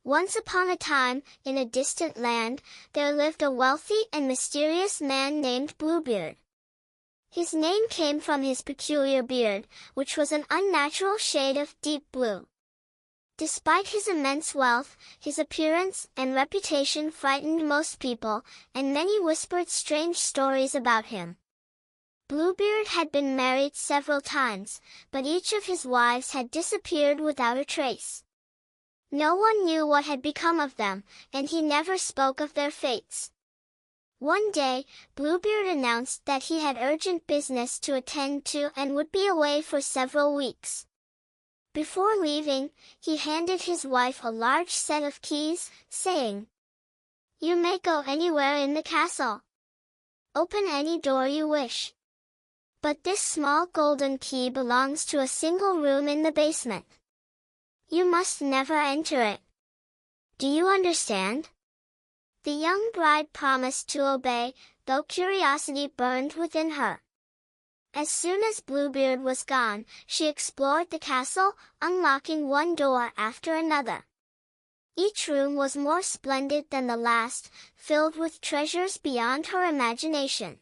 Once upon a time, in a distant land, there lived a wealthy and mysterious man named Bluebeard. His name came from his peculiar beard, which was an unnatural shade of deep blue. Despite his immense wealth, his appearance and reputation frightened most people, and many whispered strange stories about him. Bluebeard had been married several times, but each of his wives had disappeared without a trace. No one knew what had become of them, and he never spoke of their fates. One day, Bluebeard announced that he had urgent business to attend to and would be away for several weeks. Before leaving, he handed his wife a large set of keys, saying, "You may go anywhere in the castle. Open any door you wish. But this small golden key belongs to a single room in the basement. You must never enter it. Do you understand?" The young bride promised to obey, though curiosity burned within her. As soon as Bluebeard was gone, she explored the castle, unlocking one door after another. Each room was more splendid than the last, filled with treasures beyond her imagination.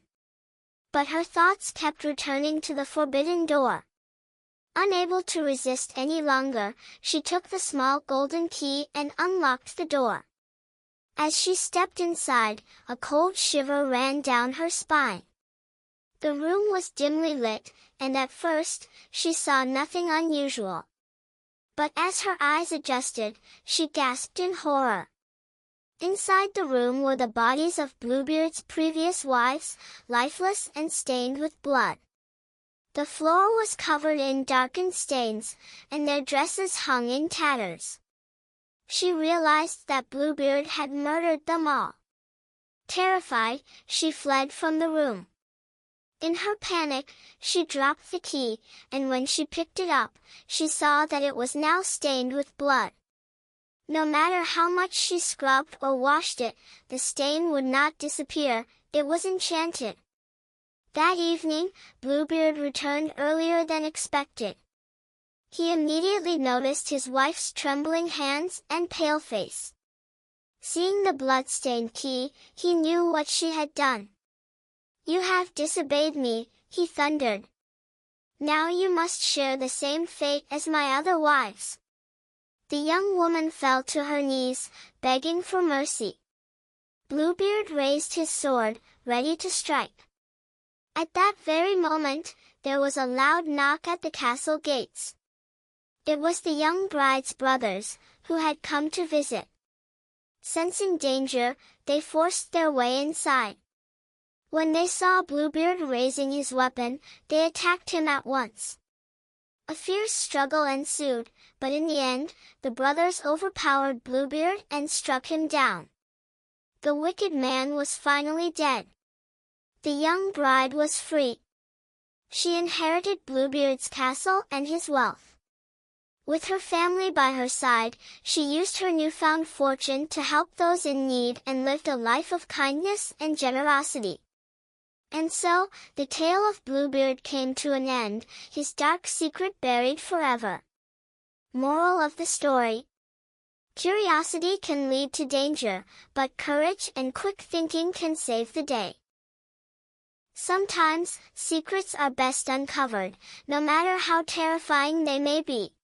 But her thoughts kept returning to the forbidden door. Unable to resist any longer, she took the small golden key and unlocked the door. As she stepped inside, a cold shiver ran down her spine. The room was dimly lit, and at first, she saw nothing unusual. But as her eyes adjusted, she gasped in horror. Inside the room were the bodies of Bluebeard's previous wives, lifeless and stained with blood. The floor was covered in darkened stains, and their dresses hung in tatters. She realized that Bluebeard had murdered them all. Terrified, she fled from the room. In her panic, she dropped the key, and when she picked it up, she saw that it was now stained with blood. No matter how much she scrubbed or washed it, the stain would not disappear. It was enchanted. That evening, Bluebeard returned earlier than expected. He immediately noticed his wife's trembling hands and pale face. Seeing the blood-stained key, he knew what she had done. "You have disobeyed me," he thundered. "Now you must share the same fate as my other wives." The young woman fell to her knees, begging for mercy. Bluebeard raised his sword, ready to strike. At that very moment, there was a loud knock at the castle gates. It was the young bride's brothers, who had come to visit. Sensing danger, they forced their way inside. When they saw Bluebeard raising his weapon, they attacked him at once. A fierce struggle ensued, but in the end, the brothers overpowered Bluebeard and struck him down. The wicked man was finally dead. The young bride was free. She inherited Bluebeard's castle and his wealth. With her family by her side, she used her newfound fortune to help those in need and lived a life of kindness and generosity. And so, the tale of Bluebeard came to an end, his dark secret buried forever. Moral of the story: curiosity can lead to danger, but courage and quick thinking can save the day. Sometimes, secrets are best uncovered, no matter how terrifying they may be.